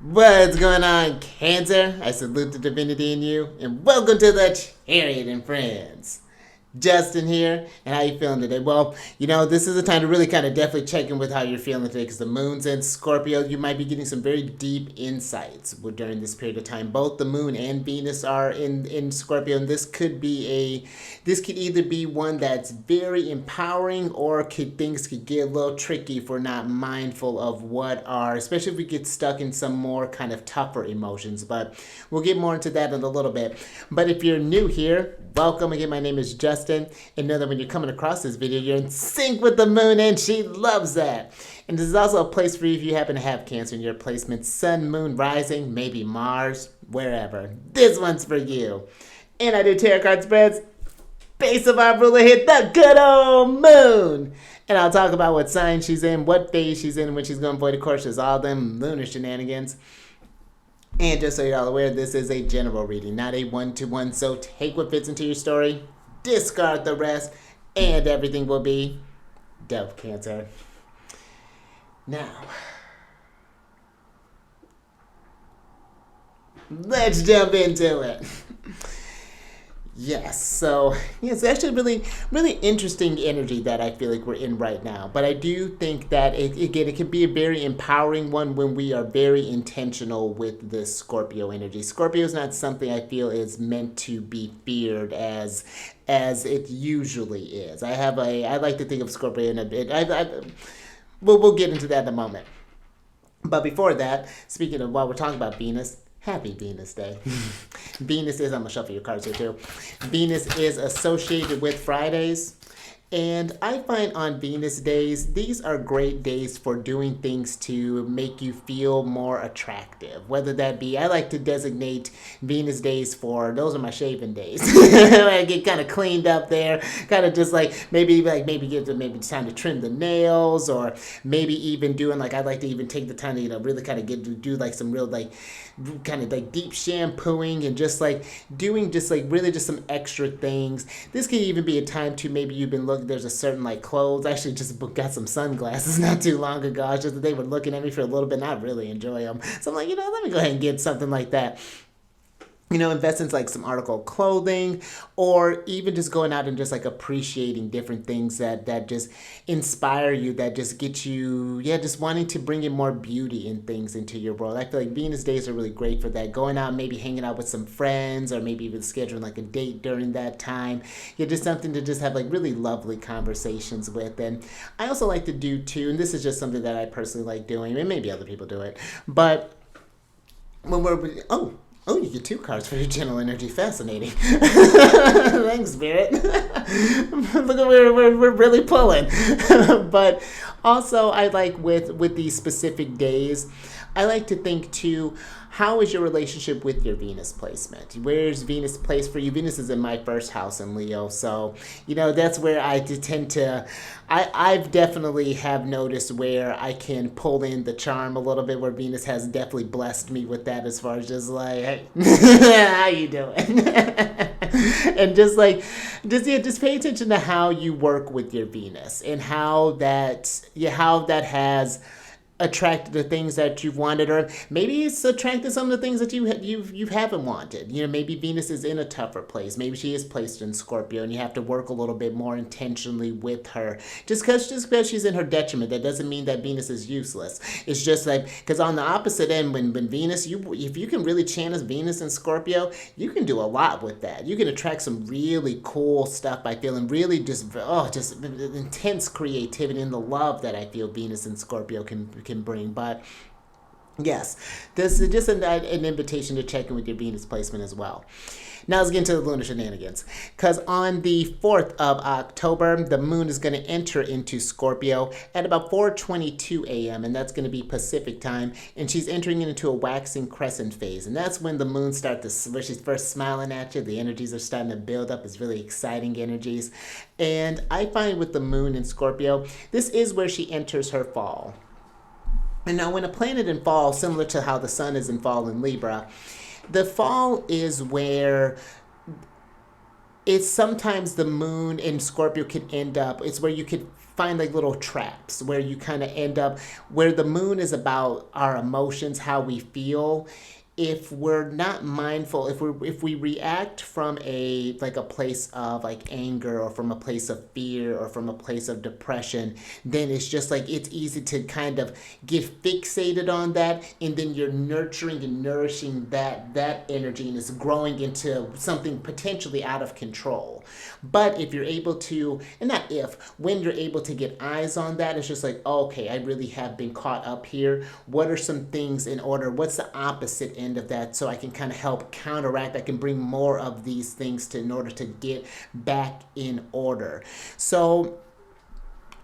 What's going on, Cancer? I salute the divinity in you, and welcome to the Chariot Friends. Justin here, and how you feeling today? Well, this is a time to really kind of definitely check in with how you're feeling today, because the moon's in Scorpio. You might be getting some very deep insights during this period of time. Both the moon and Venus are in Scorpio, and this could either be one that's very empowering, or things could get a little tricky if we're not mindful of especially if we get stuck in some more kind of tougher emotions. But we'll get more into that in a little bit. But if you're new here, welcome again. My name is Justin, and know that when you're coming across this video, you're in sync with the moon, and she loves that. And this is also a place for you if you happen to have Cancer in your placement: Sun, Moon, Rising, maybe Mars, wherever. This one's for you. And I do tarot card spreads. Base of our ruler hit the good old moon. And I'll talk about what sign she's in, what phase she's in, when she's going to avoid. Of course, there's all them lunar shenanigans. And just so you're all aware, this is a general reading, not a one-to-one. So take what fits into your story, discard the rest, and everything will be dope, Cancer. Now, let's jump into it. Yes, so it's actually really interesting energy that I feel like we're in right now. But I do think that it can be a very empowering one when we are very intentional with this Scorpio energy. Scorpio is not something I feel is meant to be feared as it usually is. I like to think of Scorpio in a bit. We'll get into that in a moment. But before that, speaking of, while we're talking about Venus, happy Venus Day. Venus is, I'm going to shuffle your cards here too. Venus is associated with Fridays. And I find on Venus days, these are great days for doing things to make you feel more attractive. Whether that be, I like to designate Venus days those are my shaving days. I get kind of cleaned up there, kind of just maybe get to maybe it's time to trim the nails, or maybe even doing I like to even take the time to really kind of do some real kind of deep shampooing, and just doing really just some extra things. This can even be a time to maybe you've been looking, there's a certain clothes. I actually just got some sunglasses not too long ago. It's just that they were looking at me for a little bit and I really enjoy them. So I'm let me go ahead and get something like that. Invest in some article of clothing, or even just going out and just appreciating different things that just inspire you, that just get you, just wanting to bring in more beauty in things into your world. I feel like Venus days are really great for that. Going out, maybe hanging out with some friends, or maybe even scheduling a date during that time. Just something to just have really lovely conversations with. And I also like to do too, and this is just something that I personally like doing, and maybe other people do it, but when Oh, you get two cards for your general energy. Fascinating. Thanks, Spirit. Look at we're really pulling. But also, I like with these specific days, I like to think too, how is your relationship with your Venus placement? Where's Venus placed for you? Venus is in my first house in Leo, so that's where I tend to. I've definitely have noticed where I can pull in the charm a little bit, where Venus has definitely blessed me with that, as far as just hey, how you doing? And just pay attention to how you work with your Venus, and how that has attracted the things that you've wanted, or maybe it's attracted some of the things that you haven't wanted. Maybe Venus is in a tougher place. Maybe she is placed in Scorpio, and you have to work a little bit more intentionally with her. Just because she's in her detriment, that doesn't mean that Venus is useless. It's just because on the opposite end, when Venus, if you can really channel Venus in Scorpio, you can do a lot with that. You can attract some really cool stuff by feeling really just intense creativity, and the love that I feel Venus in Scorpio can bring. But yes, this is just an invitation to check in with your Venus placement as well. Now let's get into the lunar shenanigans, because on the 4th of October, the moon is going to enter into Scorpio at about 4:22 a.m., and that's going to be Pacific time, and she's entering into a waxing crescent phase, and that's when the moon where she's first smiling at you. The energies are starting to build up. It's really exciting energies, and I find with the moon in Scorpio, this is where she enters her fall. And now when a planet in fall, similar to how the sun is in fall in Libra, the fall is where it's sometimes the moon in Scorpio can end up. It's where you could find like little traps where you kind of end up where the moon is about our emotions, how we feel. If we're not mindful, if we react from a place of like anger, or from a place of fear, or from a place of depression, then it's just like it's easy to kind of get fixated on that, and then you're nurturing and nourishing that energy, and it's growing into something potentially out of control. But if you're able to, and not if, when you're able to get eyes on that, it's just like, oh, okay, I really have been caught up here. What are some things in order? What's the opposite end of that, so I can kind of help counteract? I can bring more of these things in order to get back in order. So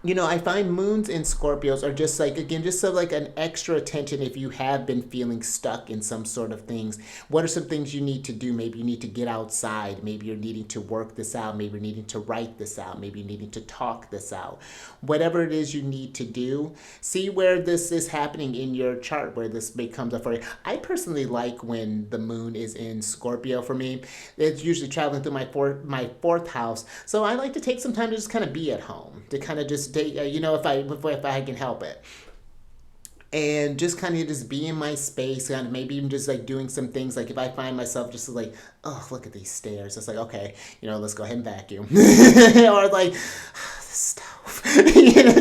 I find moons in Scorpios are just like, again, just so like an extra attention if you have been feeling stuck in some sort of things. What are some things you need to do? Maybe you need to get outside. Maybe you're needing to work this out. Maybe you're needing to write this out. Maybe you're needing to talk this out. Whatever it is you need to do, see where this is happening in your chart, where this becomes up for you. I personally like when the moon is in Scorpio for me. It's usually traveling through my fourth house. So I like to take some time to just kind of be at home, to kind of just take, if I can help it, and just kind of just be in my space, and maybe even just like doing some things. Like if I find myself just like, oh, look at these stairs, it's like, okay, let's go ahead and vacuum. Or like, this stove.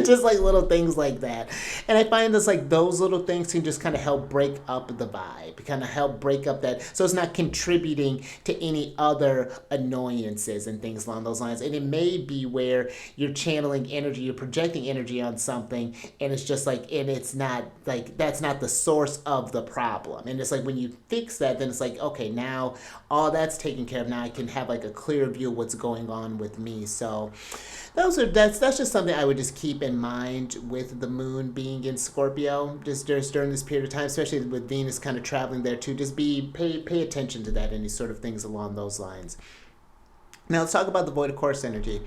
Just like little things like that. And I find this like those little things can just kind of help break up the vibe, kind of help break up that, so it's not contributing to any other annoyances and things along those lines. And it may be where you're channeling energy, you're projecting energy on something, and it's just like, and it's not like, that's not the source of the problem. And it's like when you fix that, then it's like, okay, now all that's taken care of. Now I can have like a clear view of what's going on with me. So that's just something I would just keep in mind with the moon being in Scorpio, just during this period of time, especially with Venus kind of traveling there too. Just pay attention to that, any sort of things along those lines. Now let's talk about the void of course energy,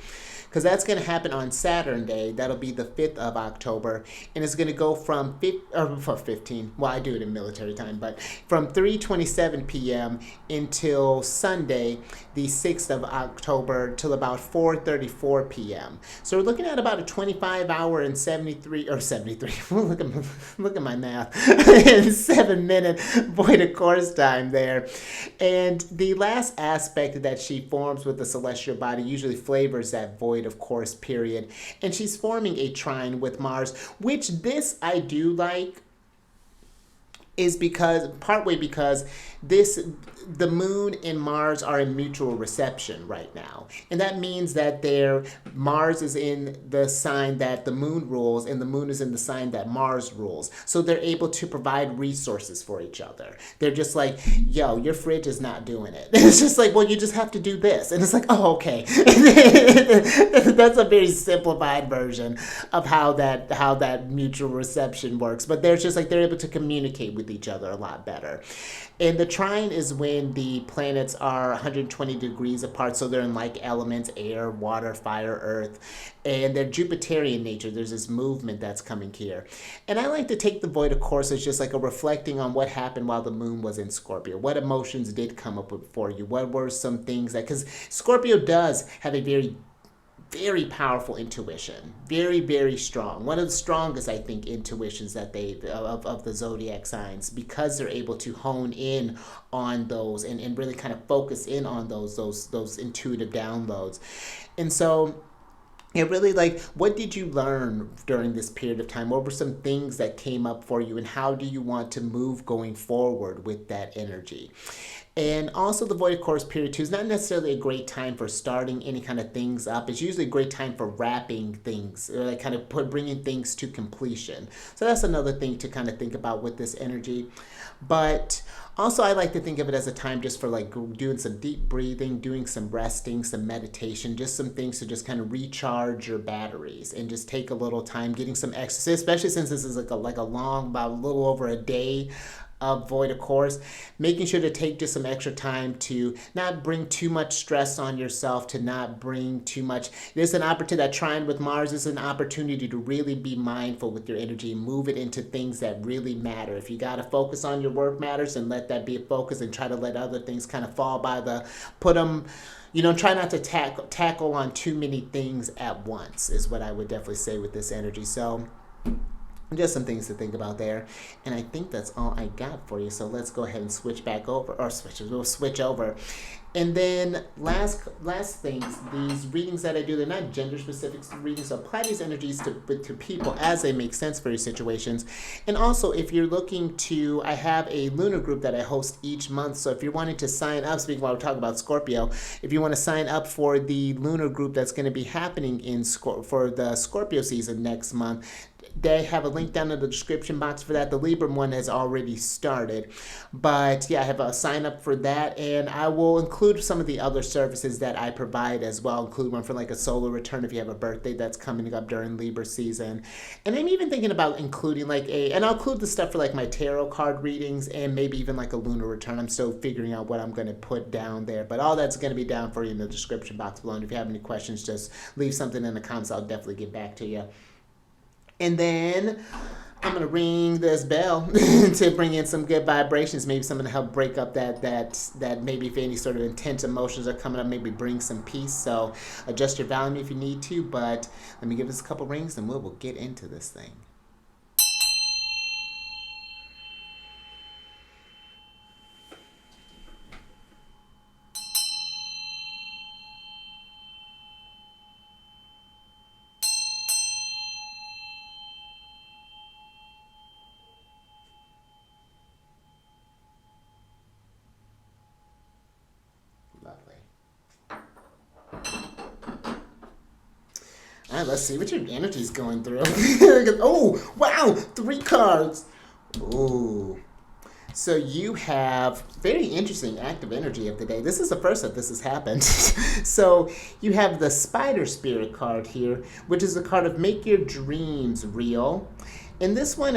because that's going to happen on Saturn Day. That'll be the 5th of October, and it's going to go from 15. Well, I do it in military time, but from 3:27 p.m. until Sunday, the 6th of October, till about 4:34 p.m. So we're looking at about a 25-hour and 73. Look at my math. And 7-minute void of course time there, and the last aspect that she forms with the celestial body usually flavors that void of course period, and she's forming a trine with Mars, which this I do like, is partway because the moon and Mars are in mutual reception right now. And that means that Mars is in the sign that the moon rules, and the moon is in the sign that Mars rules. So they're able to provide resources for each other. They're just like, yo, your fridge is not doing it. It's just like, well, you just have to do this. And it's like, oh, okay. That's a very simplified version of how that mutual reception works. But they're able to communicate with each other a lot better. And the trine is when the planets are 120 degrees apart, so they're in like elements: air, water, fire, earth, and they're Jupiterian nature. There's this movement that's coming here. And I like to take the void of course as just like a reflecting on what happened while the moon was in Scorpio. What emotions did come up for you? What were some things that, because Scorpio does have a very powerful intuition, very, very strong. One of the strongest, I think, intuitions that of the zodiac signs, because they're able to hone in on those and really kind of focus in on those intuitive downloads. And so it really, like, what did you learn during this period of time? What were some things that came up for you, and how do you want to move going forward with that energy? And also the void of course period too is not necessarily a great time for starting any kind of things up. It's usually a great time for wrapping things, or like kind of bringing things to completion. So that's another thing to kind of think about with this energy. But also I like to think of it as a time just for like doing some deep breathing, doing some resting, some meditation, just some things to just kind of recharge your batteries and just take a little time getting some exercise, especially since this is like a long, about a little over a day avoid a course, making sure to take just some extra time to not bring too much stress on yourself, to not bring too much. There's an opportunity, that trine with Mars is an opportunity to really be mindful with your energy, move it into things that really matter. If you got to focus on your work matters, and let that be a focus, and try to let other things kind of fall by the, put them, try not to tackle on too many things at once, is what I would definitely say with this energy. So just some things to think about there. And I think that's all I got for you. So let's go ahead and switch back over, we'll switch over. And then last things, these readings that I do, they're not gender specific readings, so apply these energies to people as they make sense for your situations. And also, if you're looking to, I have a lunar group that I host each month. So if you're wanting to sign up, speaking while we're talking about Scorpio, if you want to sign up for the lunar group that's going to be happening for the Scorpio season next month, they have a link down in the description box for that. The Libra one has already started. But yeah, I have a sign up for that, and I will include some of the other services that I provide as well. Include one for like a solar return if you have a birthday that's coming up during Libra season. And I'm even thinking about including and I'll include the stuff for like my tarot card readings, and maybe even like a lunar return. I'm still figuring out what I'm going to put down there. But all that's going to be down for you in the description box below. And if you have any questions, just leave something in the comments. I'll definitely get back to you. And then I'm going to ring this bell to bring in some good vibrations, maybe something to help break up that maybe if any sort of intense emotions are coming up, maybe bring some peace. So adjust your volume if you need to, but let me give this a couple rings and we'll get into this thing. All right, let's see what your energy's going through. Oh, wow, 3 cards. Ooh. So you have very interesting active energy of the day. This is the first that this has happened. So you have the Spider Spirit card here, which is a card of make your dreams real. And this one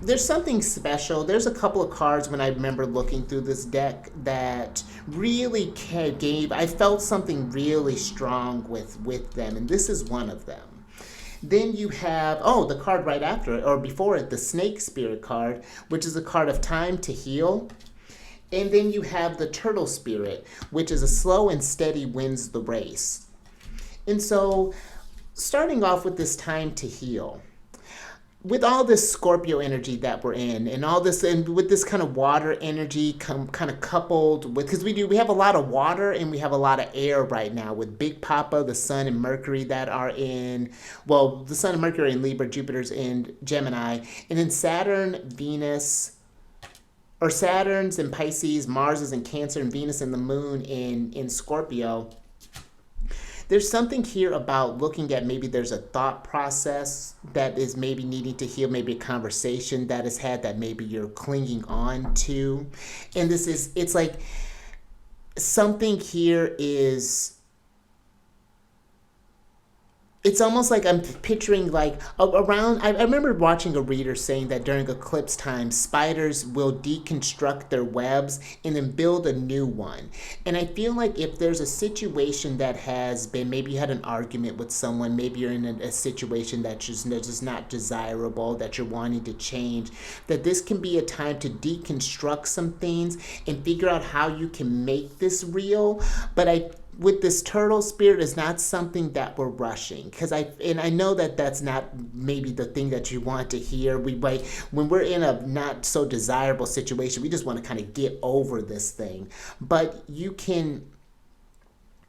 there's something special. There's a couple of cards when I remember looking through this deck that really I felt something really strong with them, and this is one of them. Then you have, the card right after it, or before it, the Snake Spirit card, which is a card of time to heal. And then you have the Turtle Spirit, which is a slow and steady wins the race. And so, starting off with this time to heal, with all this Scorpio energy that we're in, and all this, and with this kind of water energy kind of coupled with, because we have a lot of water and we have a lot of air right now with Big Papa, the Sun and Mercury that are in, the Sun and Mercury in Libra, Jupiter's in Gemini, and then Saturn's in Pisces, Mars is in Cancer, and Venus and the Moon in Scorpio. There's something here about looking at, maybe there's a thought process that is maybe needing to heal, maybe a conversation that is had that maybe you're clinging on to. And it's like something here is, it's almost like I'm picturing like around, I remember watching a reader saying that during eclipse time, spiders will deconstruct their webs and then build a new one. And I feel like if there's a situation that has been, maybe you had an argument with someone, maybe you're in a situation that's just not desirable, that you're wanting to change, that this can be a time to deconstruct some things and figure out how you can make this real. But with this Turtle Spirit is not something that we're rushing, because I know that that's not maybe the thing that you want to hear. When we're in a not so desirable situation, we just want to kind of get over this thing. But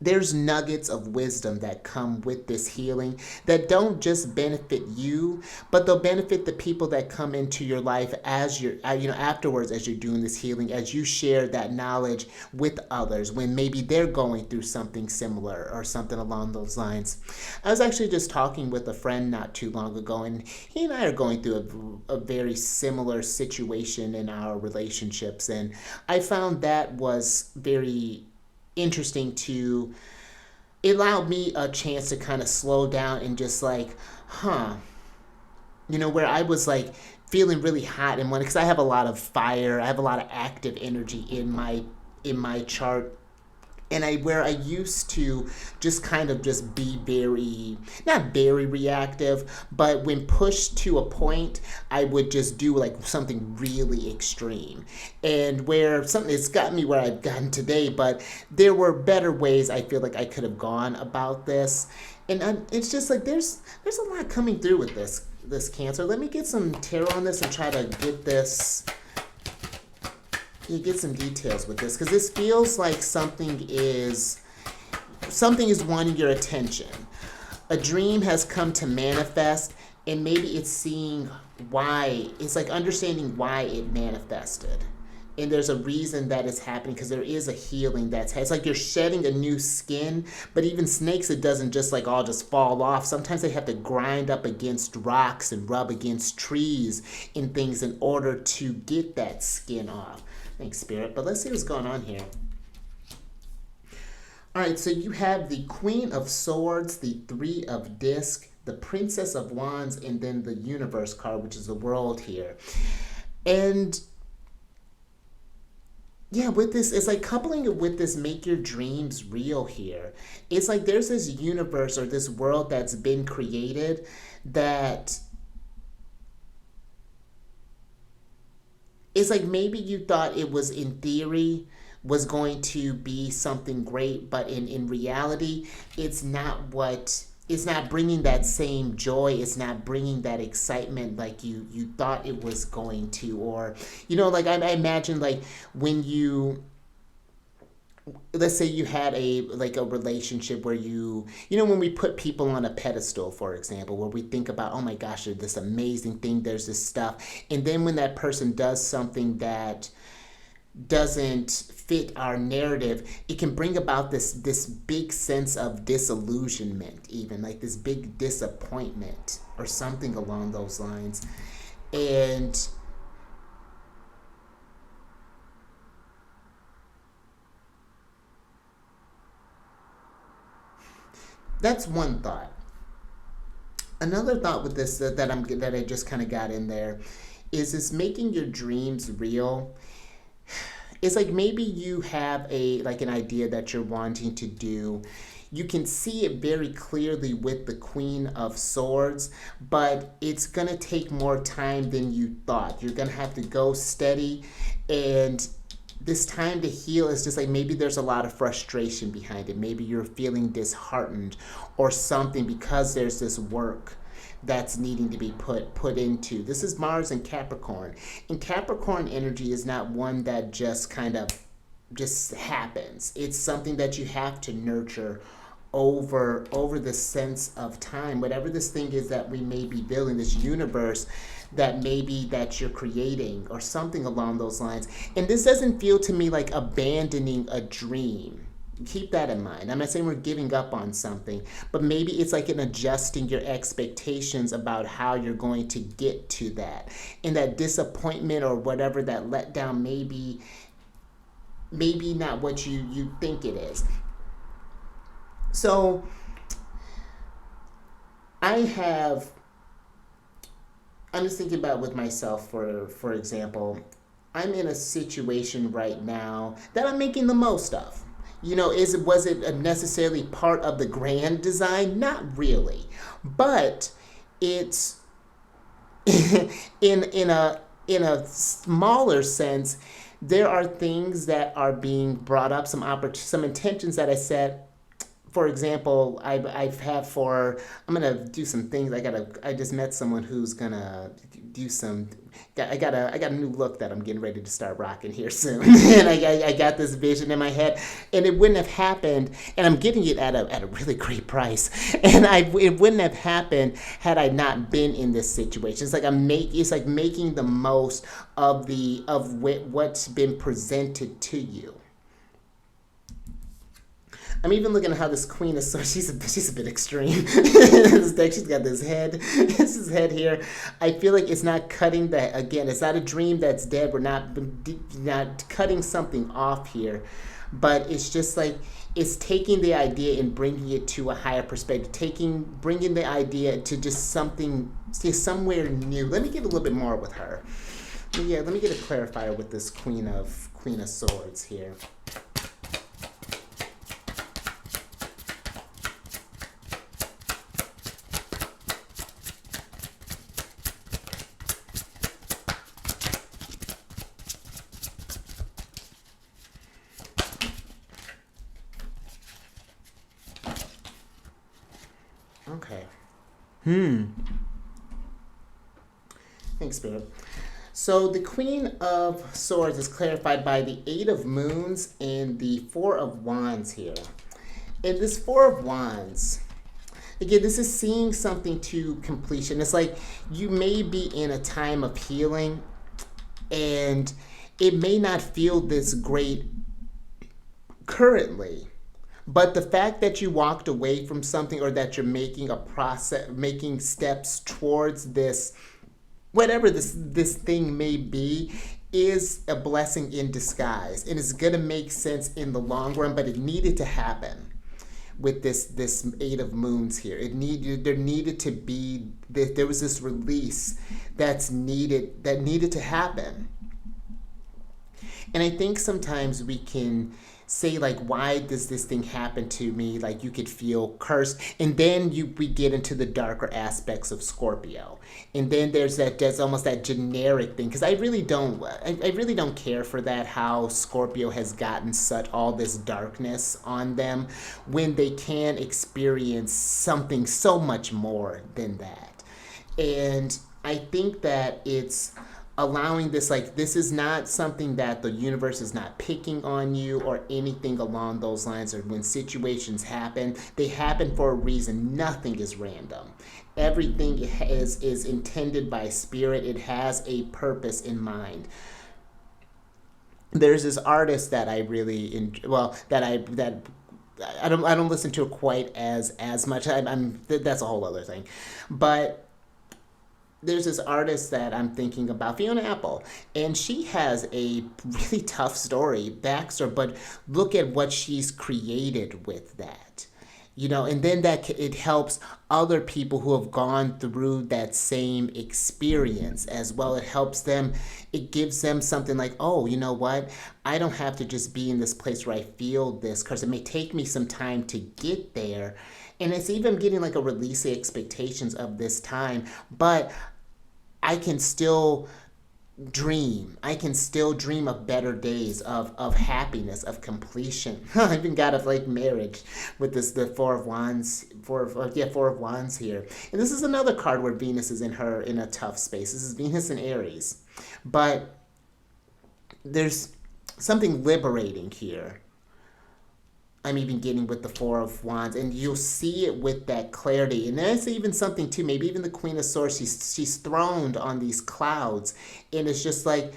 there's nuggets of wisdom that come with this healing that don't just benefit you, but they'll benefit the people that come into your life as you're, afterwards, as you're doing this healing, as you share that knowledge with others when maybe they're going through something similar or something along those lines. I was actually just talking with a friend not too long ago, and he and I are going through a very similar situation in our relationships, and I found that was very interesting it allowed me a chance to kind of slow down and just like, where I was like feeling really hot and one because I have a lot of fire. I have a lot of active energy in my chart. And where I used to just kind of just be very, not very reactive, but when pushed to a point, I would just do like something really extreme. And where something, it's got me where I've gotten today, but there were better ways I feel like I could have gone about this. And it's just like there's a lot coming through with this Cancer. Let me get some tarot on this and try to get this. You get some details with this because this feels like something is wanting your attention. A dream has come to manifest, and maybe it's seeing why. It's like understanding why it manifested, and there's a reason that it's happening because there is a healing it's like you're shedding a new skin. But even snakes, it doesn't just like all just fall off. Sometimes they have to grind up against rocks and rub against trees and things in order to get that skin off. Thanks, Spirit. But let's see what's going on here. All right, so you have the Queen of Swords, the Three of Discs, the Princess of Wands, and then the Universe card, which is the World here. And yeah, with this, it's like coupling it with this make your dreams real here. It's like there's this universe or this world that's been created that it's like maybe you thought it was in theory was going to be something great, but in reality, it's not bringing that same joy. It's not bringing that excitement like you thought it was going to. Or, like I imagine like when let's say you had a relationship where when we put people on a pedestal, for example, where we think about, oh my gosh, there's this amazing thing, there's this stuff, and then when that person does something that doesn't fit our narrative, it can bring about this big sense of disillusionment, even like this big disappointment or something along those lines. And that's one thought. Another thought with this that I just kind of got in there is this making your dreams real. It's like maybe you have an idea that you're wanting to do. You can see it very clearly with the Queen of Swords, but it's going to take more time than you thought. You're going to have to go steady, and this time to heal is just like maybe there's a lot of frustration behind it. Maybe you're feeling disheartened or something because there's this work that's needing to be put into. This is Mars and Capricorn. And Capricorn energy is not one that just kind of just happens. It's something that you have to nurture over the sense of time. Whatever this thing is that we may be building, this universe that you're creating or something along those lines. And this doesn't feel to me like abandoning a dream. Keep that in mind. I'm not saying we're giving up on something, but maybe it's like in adjusting your expectations about how you're going to get to that. And that disappointment or whatever, that letdown, maybe not what you think it is. So I'm just thinking about with myself, for example, I'm in a situation right now that I'm making the most of. Was it necessarily part of the grand design? Not really. But it's in a smaller sense, there are things that are being brought up, some intentions that I set. For example, I'm gonna do some things. I just met someone who's gonna do some. I got a new look that I'm getting ready to start rocking here soon, and I got this vision in my head, and it wouldn't have happened. And I'm getting it at a really great price, and it wouldn't have happened had I not been in this situation. It's like making the most of what's been presented to you. I'm even looking at how this Queen is, so she's a bit extreme. This deck, she's got this head here. I feel like it's not cutting it's not a dream that's dead. We're not cutting something off here. but it's just like it's taking the idea and bringing it to a higher perspective, bringing the idea to just somewhere new. Let me get a little bit more with her. Yeah, let me get a clarifier with this Queen of Swords here. Okay. Thanks, Spirit. So the Queen of Swords is clarified by the Eight of Moons and the Four of Wands here. And this Four of Wands, again, this is seeing something to completion. It's like you may be in a time of healing and it may not feel this great currently. But the fact that you walked away from something, or that you're making steps towards this, whatever this thing may be, is a blessing in disguise. And it's going to make sense in the long run, but it needed to happen with this Eight of Moons here. There needed to be, there was this release that needed to happen. And I think sometimes we can say, like, why does this thing happen to me? Like, you could feel cursed, and then we get into the darker aspects of Scorpio, and then there's almost that generic thing, because I really don't care for that, how Scorpio has gotten all this darkness on them when they can experience something so much more than that. And I think that it's allowing this, like, this is not something that the universe is not picking on you or anything along those lines. Or when situations happen, they happen for a reason. Nothing is random. Everything is intended by spirit. It has a purpose in mind. There's this artist that I really I don't listen to it quite as much. That's a whole other thing, but there's this artist that I'm thinking about, Fiona Apple, and she has a really tough backstory, but look at what she's created with that. And then that it helps other people who have gone through that same experience as well. It gives them something like, oh, you know what? I don't have to just be in this place where I feel this curse. It may take me some time to get there. And it's even getting like a release of expectations of this time, but I can still dream. I can still dream of better days, of happiness, of completion. I even got a marriage with the Four of Wands here. And this is another card where Venus is in a tough space. This is Venus in Aries. But there's something liberating here. I'm even getting with the Four of Wands, and you'll see it with that clarity. And that's even something too, maybe even the Queen of Swords, she's throned on these clouds, and it's just like,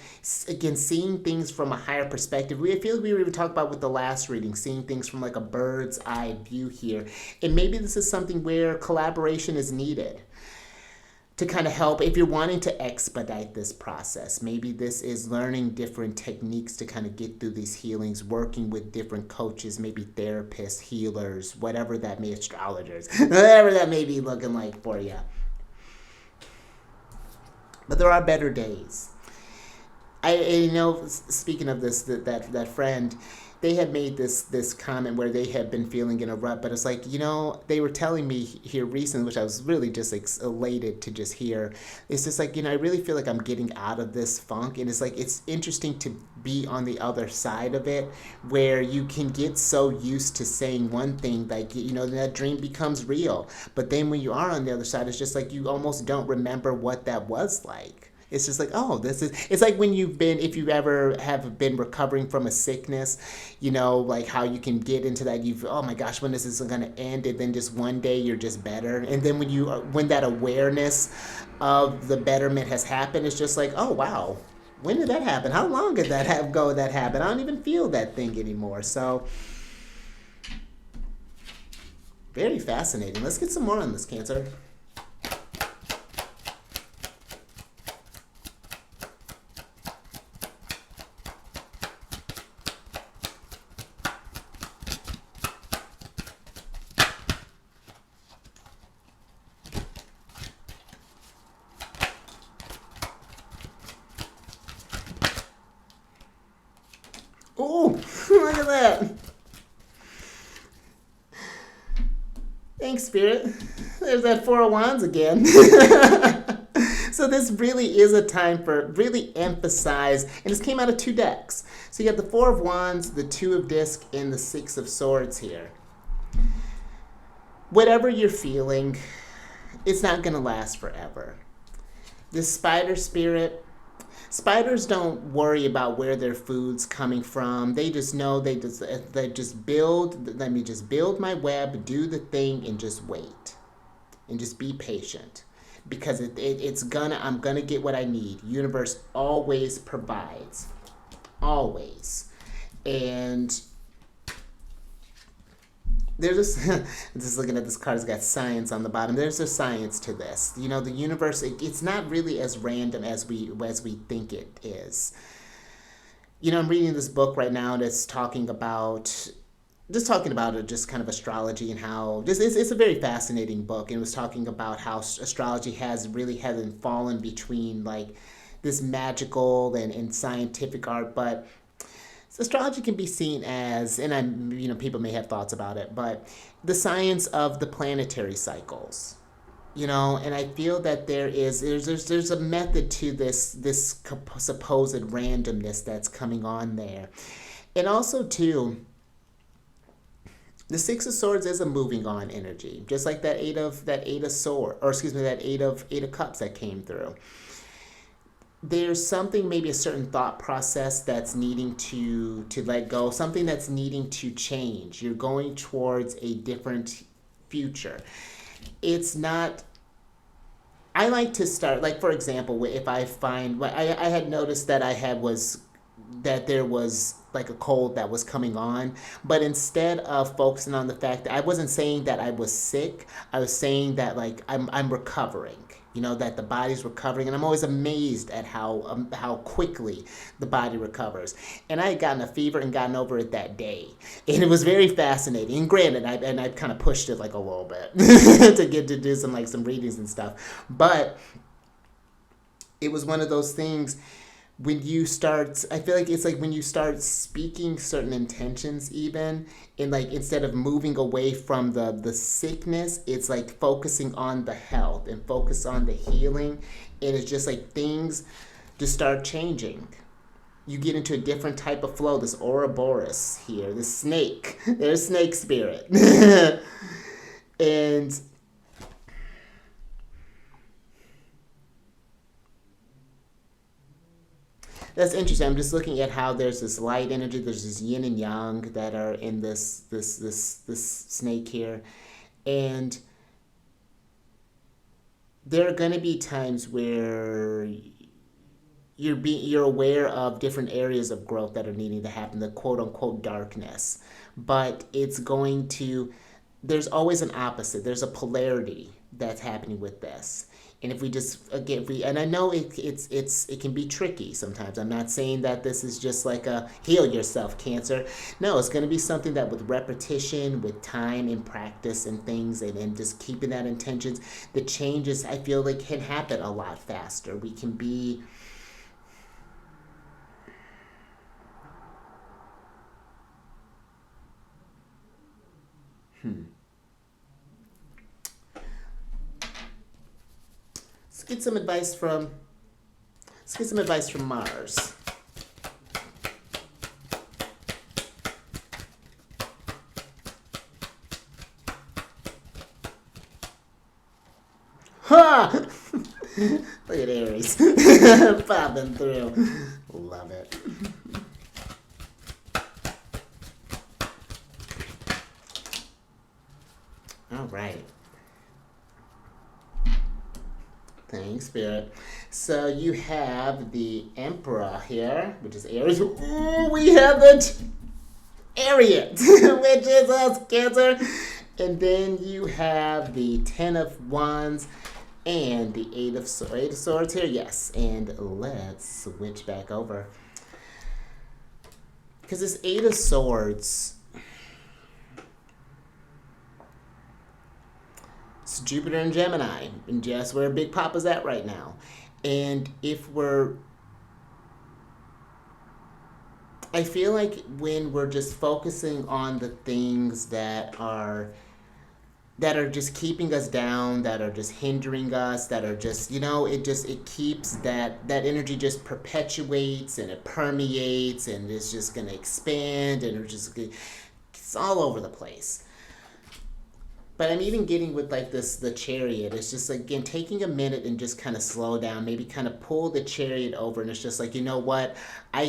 again, seeing things from a higher perspective. I feel like we were even talking about with the last reading, seeing things from like a bird's eye view here. And maybe this is something where collaboration is needed to kind of help if you're wanting to expedite this process. Maybe this is learning different techniques to kind of get through these healings, working with different coaches, maybe therapists, healers, whatever that may, astrologers, whatever that may be looking like for you. But there are better days. Speaking of this, that friend, they had made this comment where they had been feeling in a rut, but it's like, they were telling me here recently, which I was really just elated to just hear. It's just like, I really feel like I'm getting out of this funk, and it's like, it's interesting to be on the other side of it, where you can get so used to saying one thing, like, that dream becomes real. But then when you are on the other side, it's just like you almost don't remember what that was like. It's just like, it's like when if you ever have been recovering from a sickness, like how you can get into that, oh my gosh, when this is going to end, and then just one day you're just better. And then when that awareness of the betterment has happened, it's just like, oh wow, when did that happen? How long did that happen? I don't even feel that thing anymore. So very fascinating. Let's get some more on this, Cancer. Ooh, look at that. Thanks, Spirit. There's that Four of Wands again. So this really is a time for really emphasize, and this came out of two decks. So you got the Four of Wands, the Two of Disc, and the Six of Swords here. Whatever you're feeling, it's not going to last forever. This spider spirit, spiders don't worry about where their food's coming from. They just know they just build, let me just build my web, do the thing, and just wait. And just be patient. Because I'm gonna get what I need. Universe always provides. Always. And there's just looking at this card, it's got science on the bottom. There's a science to this. You know, the universe, it's not really as random as we think it is. You know, I'm reading this book right now that's talking about just kind of astrology and how it's a very fascinating book, and it was talking about how astrology hasn't fallen between like this magical and scientific art, but astrology can be seen as, and people may have thoughts about it, but the science of the planetary cycles. You know, and I feel that there's a method to this supposed randomness that's coming on there. And also too, the Six of Swords is a moving on energy, just like that eight of cups that came through. There's something, maybe a certain thought process that's needing to let go, something that's needing to change. You're going towards a different future. It's not, I like to start, like for example, if I find, I had noticed that there was like a cold that was coming on, but instead of focusing on the fact that I wasn't saying that I was sick, I was saying that like I'm recovering. You know, that the body's recovering, and I'm always amazed at how quickly the body recovers. And I had gotten a fever and gotten over it that day, and it was very fascinating. And granted, I kind of pushed it like a little bit to get to do some readings and stuff, but it was one of those things. When you start, I feel like it's like when you start speaking certain intentions, even, and like instead of moving away from the sickness, it's like focusing on the health and focus on the healing, and it's just like things just start changing. You get into a different type of flow. This Ouroboros here, the snake, there's snake spirit, and that's interesting. I'm just looking at how there's this light energy, there's this yin and yang that are in this snake here, and there are going to be times where you're aware of different areas of growth that are needing to happen, the quote unquote darkness, but there's always an opposite. There's a polarity that's happening with this. And if we just and I know it can be tricky sometimes. I'm not saying that this is just like a heal yourself, Cancer. No, it's going to be something that with repetition, with time and practice and things, and just keeping that intentions, the changes I feel like can happen a lot faster. We can be. Let's get some advice from Mars. Ha! Look at Aries. Popping through. Love it. All right. Thanks, Spirit. So you have the Emperor here, which is Aries. Ooh, we have the Chariot, which is us, Cancer. And then you have the Ten of Wands and the Eight of Swords here. Yes, and let's switch back over. Because this Eight of Swords, it's Jupiter and Gemini, and just where Big Papa's at right now. And if we're I feel like when we're just focusing on the things that are just keeping us down, that are just hindering us, that are just, it keeps that energy just perpetuates and it permeates and it's just going to expand and it's all over the place. But I'm even getting with like the chariot. It's just like, again, taking a minute and just kind of slow down, maybe kind of pull the chariot over, and it's just like, you know what, I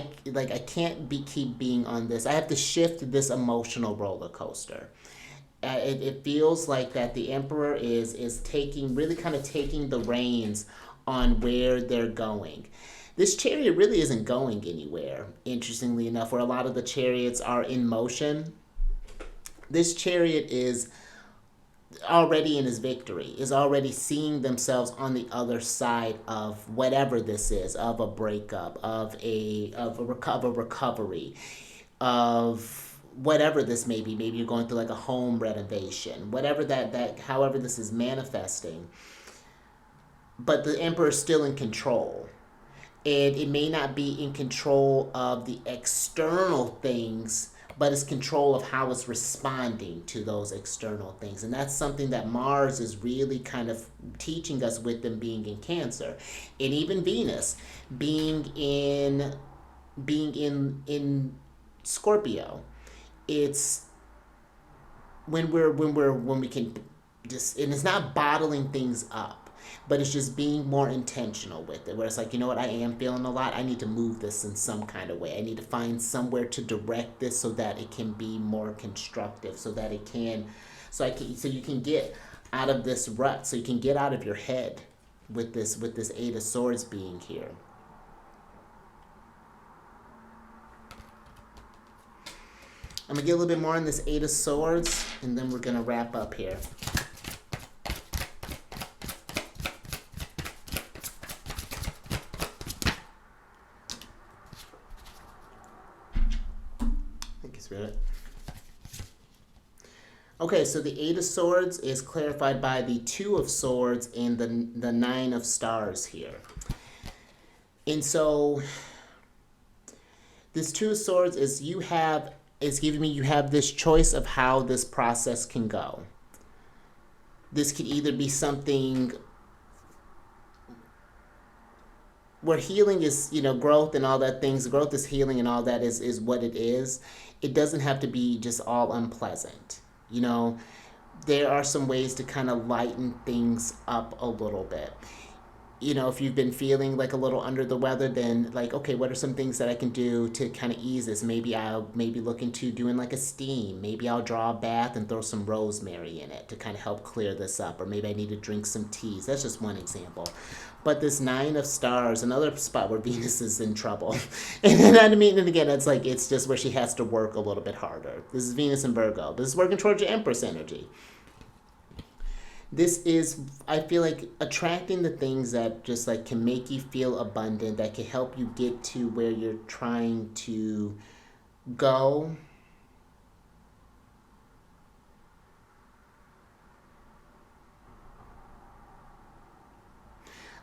can't keep being on this. I have to shift this emotional roller coaster. It feels like that the emperor is taking, really kind of taking the reins on where they're going. This chariot really isn't going anywhere, interestingly enough. Where a lot of the chariots are in motion, this chariot is already in his victory, is already seeing themselves on the other side of whatever this is, of a breakup, of a recovery, of whatever this may be. Maybe you're going through like a home renovation, whatever that however this is manifesting. But the emperor is still in control. And it may not be in control of the external things, but it's control of how it's responding to those external things. And that's something that Mars is really kind of teaching us with them being in Cancer. And even Venus being in Scorpio. It's when we can just, and it's not bottling things up, but it's just being more intentional with it, where it's like, you know what, I am feeling a lot, I need to move this in some kind of way, I need to find somewhere to direct this so that it can be more constructive, so that it can, so you can get out of this rut, so you can get out of your head with this Eight of Swords being here. I'm going to get a little bit more on this Eight of Swords, and then we're going to wrap up here. Thank you, Spirit. Okay, so the Eight of Swords is clarified by the Two of Swords and the Nine of Stars here. And so this Two of Swords is it's giving me, you have this choice of how this process can go. This could either be something where healing is, growth and all that things, growth is healing and all that is what it is. It doesn't have to be just all unpleasant. There are some ways to kind of lighten things up a little bit. If you've been feeling like a little under the weather, then like, okay, what are some things that I can do to kind of ease this? Maybe I'll look into doing like a steam. Maybe I'll draw a bath and throw some rosemary in it to kind of help clear this up. Or maybe I need to drink some teas. That's just one example. But this Nine of Stars, another spot where Venus is in trouble. And again, it's just where she has to work a little bit harder. This is Venus in Virgo. This is working towards your Empress energy. This is, I feel like, attracting the things that just like can make you feel abundant, that can help you get to where you're trying to go.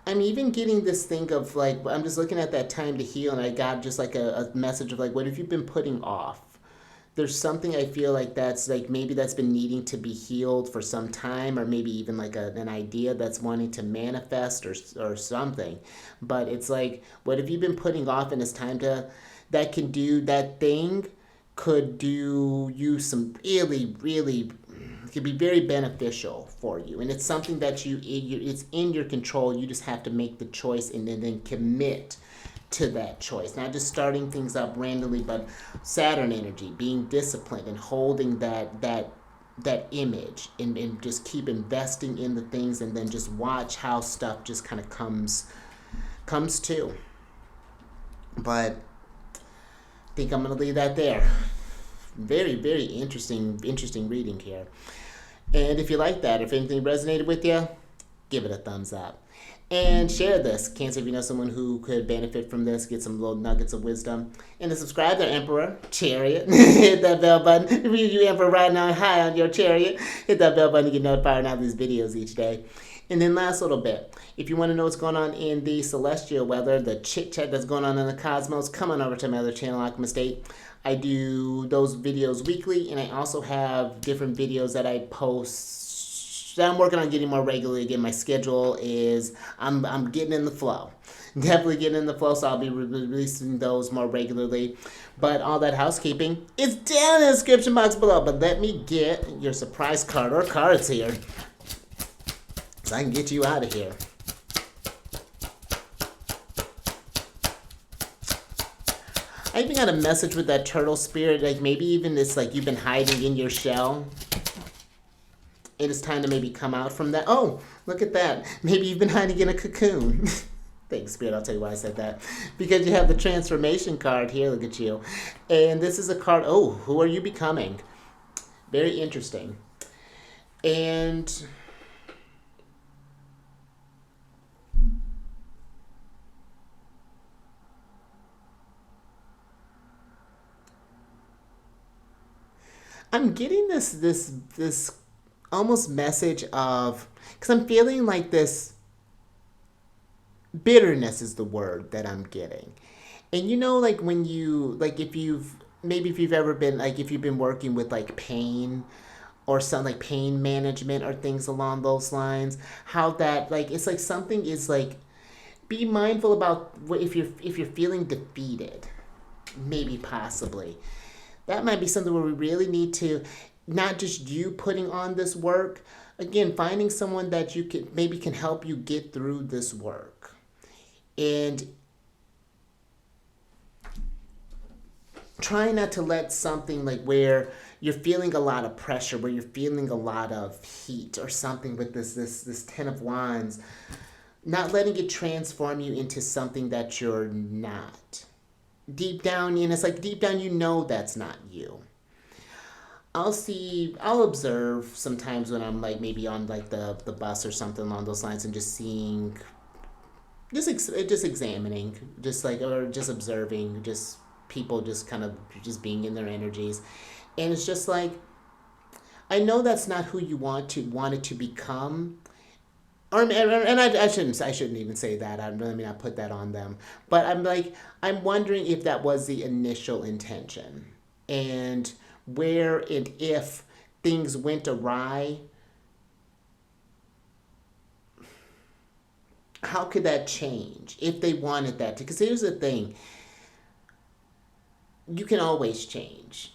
I'm even getting this thing of like, I'm just looking at that time to heal, and I got just like a message of like, what have you been putting off? There's something I feel like that's like, maybe that's been needing to be healed for some time, or maybe even like an idea that's wanting to manifest or something. But it's like, what have you been putting off, and it's time to, that thing could do you some really, really, it could be very beneficial for you. And it's something that it's in your control. You just have to make the choice and then commit to that choice, not just starting things up randomly, but Saturn energy, being disciplined and holding that image, and just keep investing in the things, and then just watch how stuff just kind of comes to. But I think I'm going to leave that there. Very, very interesting reading here. And if you like that, if anything resonated with you, give it a thumbs up. And share this. Cancer, if you know someone who could benefit from this, get some little nuggets of wisdom. And to subscribe to Emperor, Chariot. Hit that bell button. If you Emperor right now, high on your Chariot, hit that bell button to get notified of these videos each day. And then last little bit, if you want to know what's going on in the celestial weather, the chit chat that's going on in the cosmos, come on over to my other channel, Alchemist 8. I do those videos weekly, and I also have different videos that I post that I'm working on getting more regularly. Again, my schedule is, I'm getting in the flow. Definitely getting in the flow, so I'll be releasing those more regularly. But all that housekeeping is down in the description box below. But let me get your surprise card or cards here, so I can get you out of here. I even got a message with that turtle spirit, like maybe even it's like you've been hiding in your shell. It is time to maybe come out from that. Oh, look at that. Maybe you've been hiding in a cocoon. Thanks, Spirit. I'll tell you why I said that. Because you have the transformation card here. Look at you. And this is a card. Oh, who are you becoming? Very interesting. And I'm getting this almost message of, because I'm feeling like this bitterness is the word that I'm getting. And you know, like when you, like if you've ever been, like if you've been working with like pain or something like pain management or things along those lines, how that, like, it's like something is like, be mindful about if you're feeling defeated, maybe possibly. That might be something where we really need to, not just you putting on this work, again, finding someone that you can help you get through this work. And try not to let something like where you're feeling a lot of pressure, where you're feeling a lot of heat or something with this Ten of Wands, not letting it transform you into something that you're not. Deep down, and it's like deep down you know that's not you. I'll observe sometimes when I'm like maybe on like the bus or something along those lines and just seeing, just examining, just like, or just observing, just people just kind of just being in their energies. And it's just like, I know that's not who you wanted to become. And I shouldn't even say that. I mean, I put that on them. But I'm wondering if that was the initial intention. And where and if things went awry, how could that change? If they wanted that to, because here's the thing. You can always change.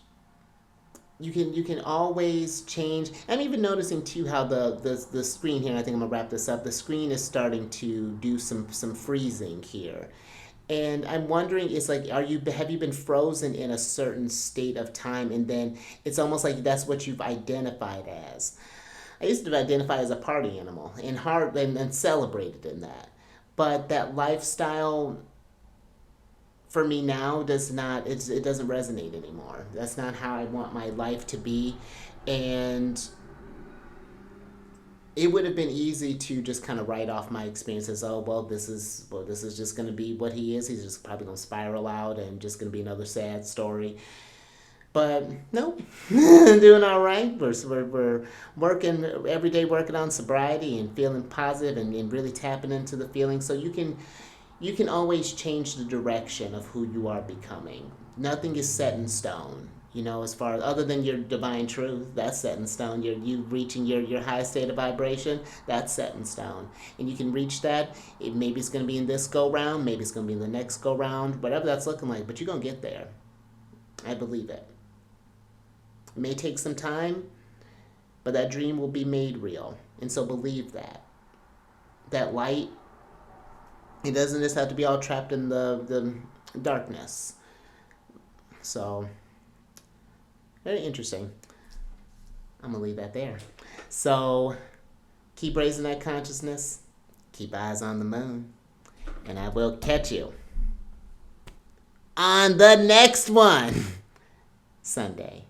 You can always change. I'm even noticing too how the screen here, I think I'm gonna wrap this up, the screen is starting to do some freezing here. And I'm wondering, it's like, have you been frozen in a certain state of time, and then it's almost like that's what you've identified as. I used to identify as a party animal and celebrated in that. But that lifestyle for me now it doesn't resonate anymore. That's not how I want my life to be. And it would have been easy to just kind of write off my experiences. Oh, well, this is just going to be what he is. He's just probably going to spiral out and just going to be another sad story. But no, doing all right. We're working every day, working on sobriety and feeling positive and really tapping into the feeling. So you can always change the direction of who you are becoming. Nothing is set in stone. You know, as far as other than your divine truth, that's set in stone. You reaching your highest state of vibration, that's set in stone. And you can reach that. Maybe it's going to be in this go round, maybe it's going to be in the next go round, whatever that's looking like, but you're going to get there. I believe it. It may take some time, but that dream will be made real. And so believe that. That light, it doesn't just have to be all trapped in the darkness. So, very interesting. I'm going to leave that there. So, keep raising that consciousness. Keep eyes on the moon. And I will catch you on the next one. Sunday.